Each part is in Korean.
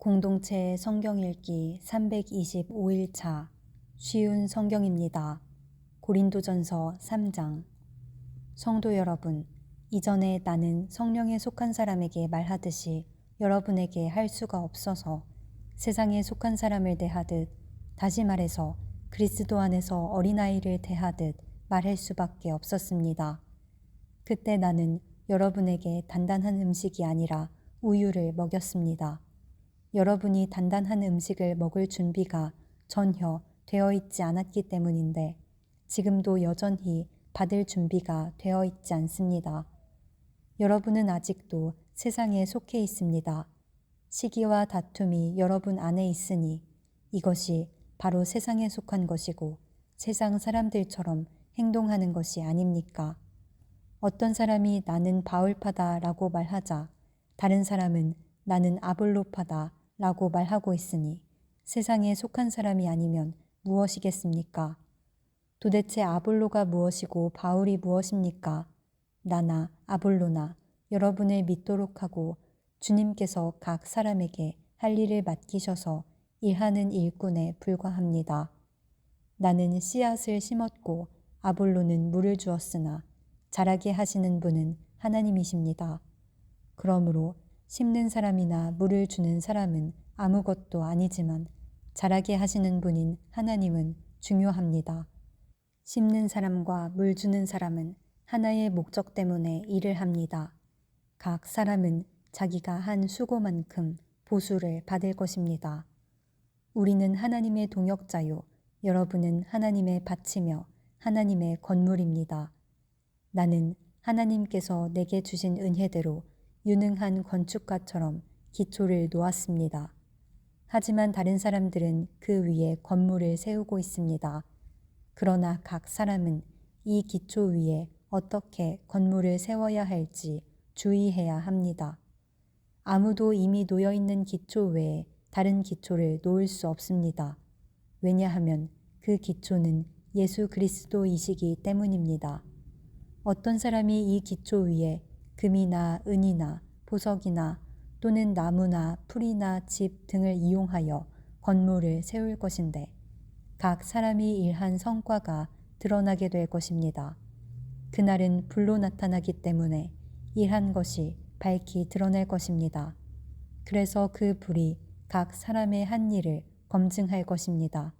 공동체 성경 읽기 325일차 쉬운 성경입니다. 고린도전서 3장. 성도 여러분, 이전에 나는 성령에 속한 사람에게 말하듯이 여러분에게 할 수가 없어서 세상에 속한 사람을 대하듯, 다시 말해서 그리스도 안에서 어린아이를 대하듯 말할 수밖에 없었습니다. 그때 나는 여러분에게 단단한 음식이 아니라 우유를 먹였습니다. 여러분이 단단한 음식을 먹을 준비가 전혀 되어 있지 않았기 때문인데 지금도 여전히 받을 준비가 되어 있지 않습니다. 여러분은 아직도 세상에 속해 있습니다. 시기와 다툼이 여러분 안에 있으니 이것이 바로 세상에 속한 것이고 세상 사람들처럼 행동하는 것이 아닙니까? 어떤 사람이 나는 바울파다라고 말하자 다른 사람은 나는 아볼로파다 라고 말하고 있으니 세상에 속한 사람이 아니면 무엇이겠습니까? 도대체 아볼로가 무엇이고 바울이 무엇입니까? 나나 아볼로나 여러분을 믿도록 하고 주님께서 각 사람에게 할 일을 맡기셔서 일하는 일꾼에 불과합니다. 나는 씨앗을 심었고 아볼로는 물을 주었으나 자라게 하시는 분은 하나님이십니다. 그러므로 심는 사람이나 물을 주는 사람은 아무것도 아니지만 자라게 하시는 분인 하나님은 중요합니다. 심는 사람과 물 주는 사람은 하나의 목적 때문에 일을 합니다. 각 사람은 자기가 한 수고만큼 보수를 받을 것입니다. 우리는 하나님의 동역자요, 여러분은 하나님의 밭이며 하나님의 건물입니다. 나는 하나님께서 내게 주신 은혜대로 유능한 건축가처럼 기초를 놓았습니다. 하지만 다른 사람들은 그 위에 건물을 세우고 있습니다. 그러나 각 사람은 이 기초 위에 어떻게 건물을 세워야 할지 주의해야 합니다. 아무도 이미 놓여있는 기초 외에 다른 기초를 놓을 수 없습니다. 왜냐하면 그 기초는 예수 그리스도이시기 때문입니다. 어떤 사람이 이 기초 위에 금이나 은이나 보석이나 또는 나무나 풀이나 집 등을 이용하여 건물을 세울 것인데 각 사람이 일한 성과가 드러나게 될 것입니다. 그날은 불로 나타나기 때문에 일한 것이 밝히 드러날 것입니다. 그래서 그 불이 각 사람의 한 일을 검증할 것입니다.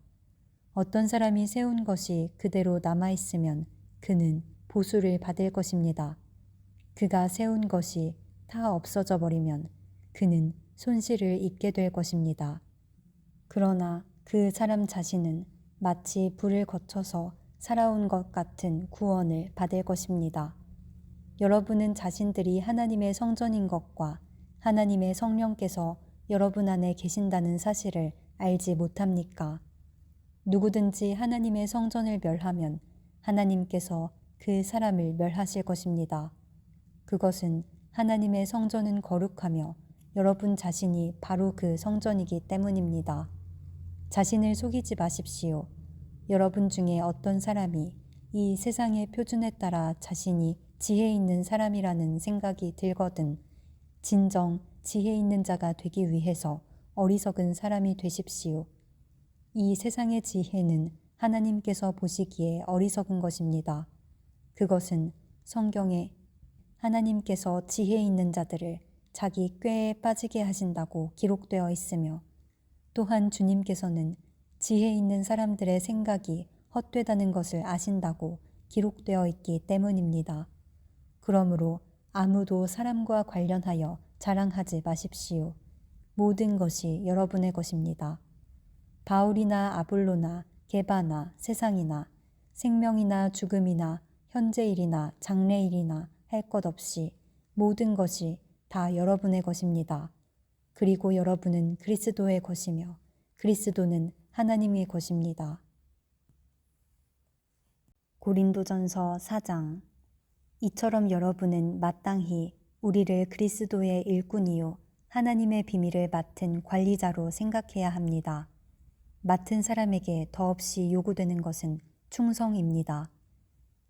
어떤 사람이 세운 것이 그대로 남아있으면 그는 보수를 받을 것입니다. 그가 세운 것이 다 없어져 버리면 그는 손실을 입게 될 것입니다. 그러나 그 사람 자신은 마치 불을 거쳐서 살아온 것 같은 구원을 받을 것입니다. 여러분은 자신들이 하나님의 성전인 것과 하나님의 성령께서 여러분 안에 계신다는 사실을 알지 못합니까? 누구든지 하나님의 성전을 멸하면 하나님께서 그 사람을 멸하실 것입니다. 그것은 하나님의 성전은 거룩하며 여러분 자신이 바로 그 성전이기 때문입니다. 자신을 속이지 마십시오. 여러분 중에 어떤 사람이 이 세상의 표준에 따라 자신이 지혜 있는 사람이라는 생각이 들거든 진정 지혜 있는 자가 되기 위해서 어리석은 사람이 되십시오. 이 세상의 지혜는 하나님께서 보시기에 어리석은 것입니다. 그것은 성경에 하나님께서 지혜 있는 자들을 자기 꾀에 빠지게 하신다고 기록되어 있으며 또한 주님께서는 지혜 있는 사람들의 생각이 헛되다는 것을 아신다고 기록되어 있기 때문입니다. 그러므로 아무도 사람과 관련하여 자랑하지 마십시오. 모든 것이 여러분의 것입니다. 바울이나 아볼로나 게바나 세상이나 생명이나 죽음이나 현재일이나 장래일이나 할 것 없이 모든 것이 다 여러분의 것입니다. 그리고 여러분은 그리스도의 것이며 그리스도는 하나님의 것입니다. 고린도전서 4장. 이처럼 여러분은 마땅히 우리를 그리스도의 일꾼이요 하나님의 비밀을 맡은 관리자로 생각해야 합니다. 맡은 사람에게 더없이 요구되는 것은 충성입니다.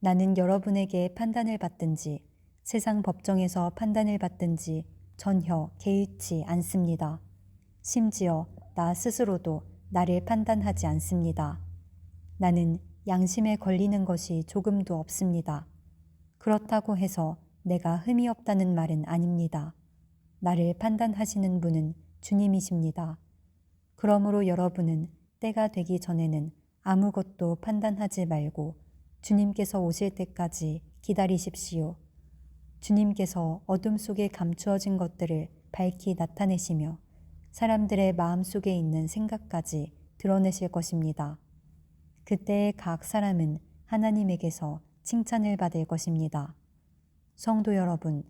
나는 여러분에게 판단을 받든지 세상 법정에서 판단을 받든지 전혀 개의치 않습니다. 심지어 나 스스로도 나를 판단하지 않습니다. 나는 양심에 걸리는 것이 조금도 없습니다. 그렇다고 해서 내가 흠이 없다는 말은 아닙니다. 나를 판단하시는 분은 주님이십니다. 그러므로 여러분은 때가 되기 전에는 아무것도 판단하지 말고 주님께서 오실 때까지 기다리십시오. 주님께서 어둠 속에 감추어진 것들을 밝히 나타내시며 사람들의 마음 속에 있는 생각까지 드러내실 것입니다. 그때의 각 사람은 하나님에게서 칭찬을 받을 것입니다. 성도 여러분,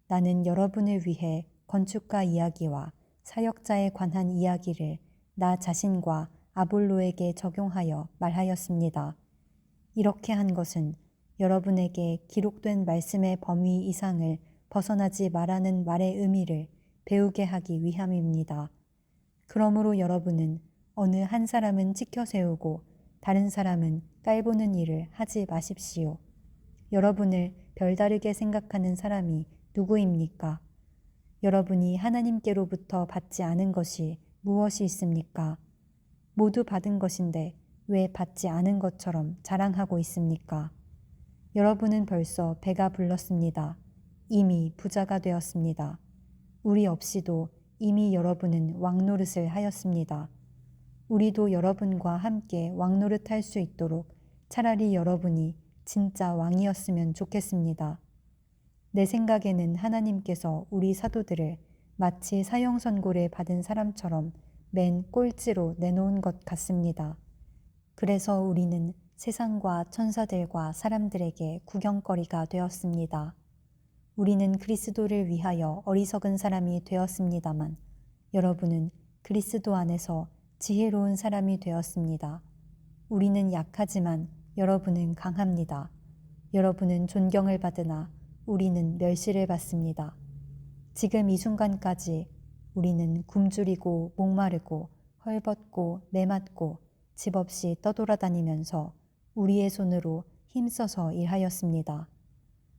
나는 여러분을 위해 건축가 이야기와 사역자에 관한 이야기를 나 자신과 아볼로에게 적용하여 말하였습니다. 이렇게 한 것은 여러분에게 기록된 말씀의 범위 이상을 벗어나지 말라는 말의 의미를 배우게 하기 위함입니다. 그러므로 여러분은 어느 한 사람은 지켜 세우고 다른 사람은 깔보는 일을 하지 마십시오. 여러분을 별다르게 생각하는 사람이 누구입니까? 여러분이 하나님께로부터 받지 않은 것이 무엇이 있습니까? 모두 받은 것인데 왜 받지 않은 것처럼 자랑하고 있습니까? 여러분은 벌써 배가 불렀습니다. 이미 부자가 되었습니다. 우리 없이도 이미 여러분은 왕노릇을 하였습니다. 우리도 여러분과 함께 왕노릇할 수 있도록 차라리 여러분이 진짜 왕이었으면 좋겠습니다. 내 생각에는 하나님께서 우리 사도들을 마치 사형선고를 받은 사람처럼 맨 꼴찌로 내놓은 것 같습니다. 그래서 우리는 세상과 천사들과 사람들에게 구경거리가 되었습니다. 우리는 그리스도를 위하여 어리석은 사람이 되었습니다만 여러분은 그리스도 안에서 지혜로운 사람이 되었습니다. 우리는 약하지만 여러분은 강합니다. 여러분은 존경을 받으나 우리는 멸시를 받습니다. 지금 이 순간까지 우리는 굶주리고 목마르고 헐벗고 매맞고 집 없이 떠돌아다니면서 우리의 손으로 힘써서 일하였습니다.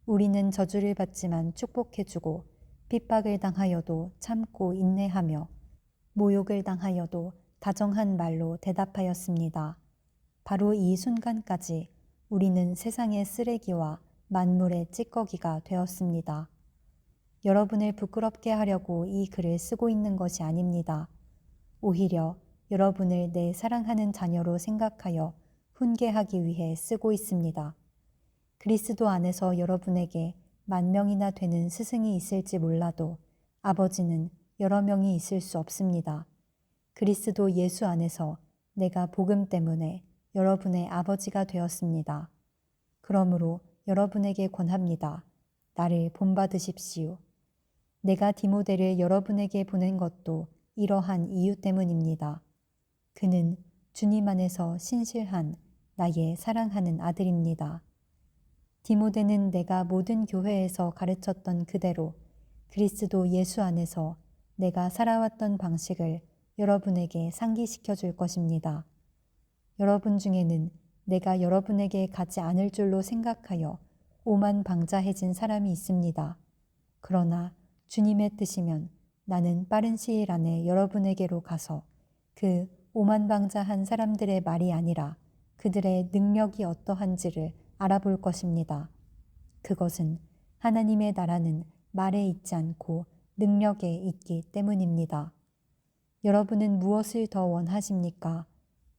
우리는 저주를 받지만 축복해주고 핍박을 당하여도 참고 인내하며 모욕을 당하여도 다정한 말로 대답하였습니다. 바로 이 순간까지 우리는 세상의 쓰레기와 만물의 찌꺼기가 되었습니다. 여러분을 부끄럽게 하려고 이 글을 쓰고 있는 것이 아닙니다. 오히려 여러분을 내 사랑하는 자녀로 생각하여 훈계하기 위해 쓰고 있습니다. 그리스도 안에서 여러분에게 10,000명이나 되는 스승이 있을지 몰라도 아버지는 여러 명이 있을 수 없습니다. 그리스도 예수 안에서 내가 복음 때문에 여러분의 아버지가 되었습니다. 그러므로 여러분에게 권합니다. 나를 본받으십시오. 내가 디모데를 여러분에게 보낸 것도 이러한 이유 때문입니다. 그는 주님 안에서 신실한 나의 사랑하는 아들입니다. 디모데는 내가 모든 교회에서 가르쳤던 그대로 그리스도 예수 안에서 내가 살아왔던 방식을 여러분에게 상기시켜 줄 것입니다. 여러분 중에는 내가 여러분에게 가지 않을 줄로 생각하여 오만방자해진 사람이 있습니다. 그러나 주님의 뜻이면 나는 빠른 시일 안에 여러분에게로 가서 그 오만방자한 사람들의 말이 아니라 그들의 능력이 어떠한지를 알아볼 것입니다. 그것은 하나님의 나라는 말에 있지 않고 능력에 있기 때문입니다. 여러분은 무엇을 더 원하십니까?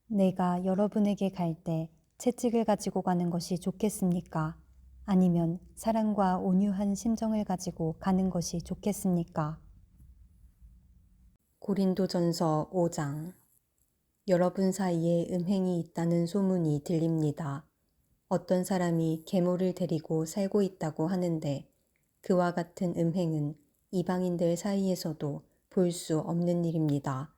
내가 여러분에게 갈 때 채찍을 가지고 가는 것이 좋겠습니까? 아니면 사랑과 온유한 심정을 가지고 가는 것이 좋겠습니까? 고린도전서 5장. 여러분 사이에 음행이 있다는 소문이 들립니다. 어떤 사람이 계모를 데리고 살고 있다고 하는데 그와 같은 음행은 이방인들 사이에서도 볼 수 없는 일입니다.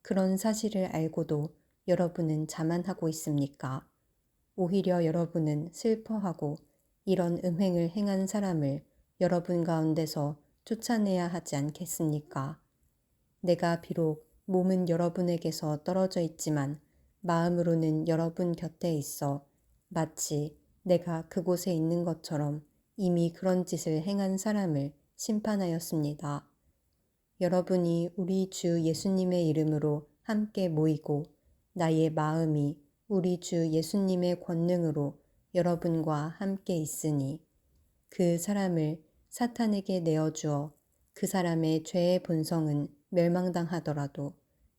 그런 사실을 알고도 여러분은 자만하고 있습니까? 오히려 여러분은 슬퍼하고 이런 음행을 행한 사람을 여러분 가운데서 쫓아내야 하지 않겠습니까? 내가 비록 몸은 여러분에게서 떨어져 있지만 마음으로는 여러분 곁에 있어 마치 내가 그곳에 있는 것처럼 이미 그런 짓을 행한 사람을 심판하였습니다. 여러분이 우리 주 예수님의 이름으로 함께 모이고 나의 마음이 우리 주 예수님의 권능으로 여러분과 함께 있으니 그 사람을 사탄에게 내어주어 그 사람의 죄의 본성은 멸망당하더라도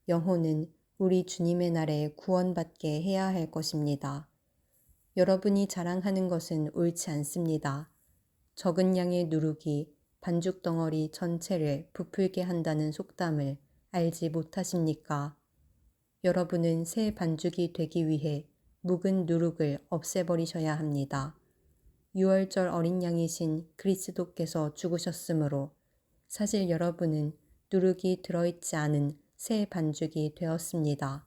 영혼은 우리 주님의 날에 구원받게 해야 할 것입니다. 여러분이 자랑하는 것은 옳지 않습니다. 적은 양의 누룩이 반죽 덩어리 전체를 부풀게 한다는 속담을 알지 못하십니까? 여러분은 새 반죽이 되기 위해 묵은 누룩을 없애버리셔야 합니다. 유월절 어린 양이신 그리스도께서 죽으셨으므로 사실 여러분은 누룩이 들어있지 않은 새 반죽이 되었습니다.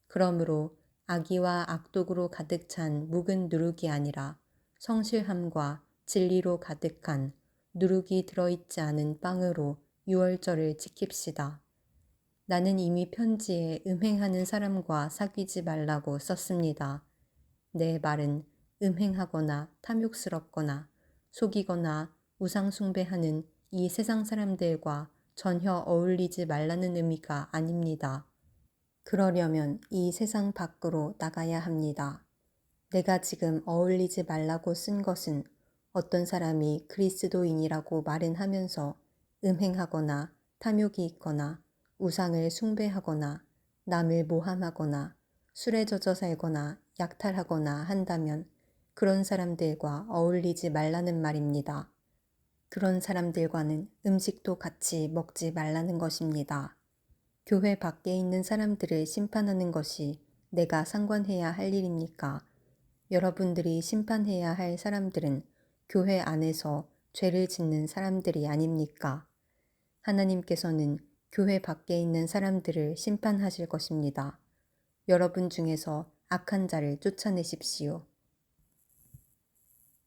그러므로 악의와 악독으로 가득 찬 묵은 누룩이 아니라 성실함과 진리로 가득한 누룩이 들어있지 않은 빵으로 유월절을 지킵시다. 나는 이미 편지에 음행하는 사람과 사귀지 말라고 썼습니다. 내 말은 음행하거나 탐욕스럽거나 속이거나 우상숭배하는 이 세상 사람들과 전혀 어울리지 말라는 의미가 아닙니다. 그러려면 이 세상 밖으로 나가야 합니다. 내가 지금 어울리지 말라고 쓴 것은 어떤 사람이 그리스도인이라고 말은 하면서 음행하거나 탐욕이 있거나 우상을 숭배하거나 남을 모함하거나 술에 젖어 살거나 약탈하거나 한다면 그런 사람들과 어울리지 말라는 말입니다. 그런 사람들과는 음식도 같이 먹지 말라는 것입니다. 교회 밖에 있는 사람들을 심판하는 것이 내가 상관해야 할 일입니까? 여러분들이 심판해야 할 사람들은 교회 안에서 죄를 짓는 사람들이 아닙니까? 하나님께서는 교회 밖에 있는 사람들을 심판하실 것입니다. 여러분 중에서 악한 자를 쫓아내십시오.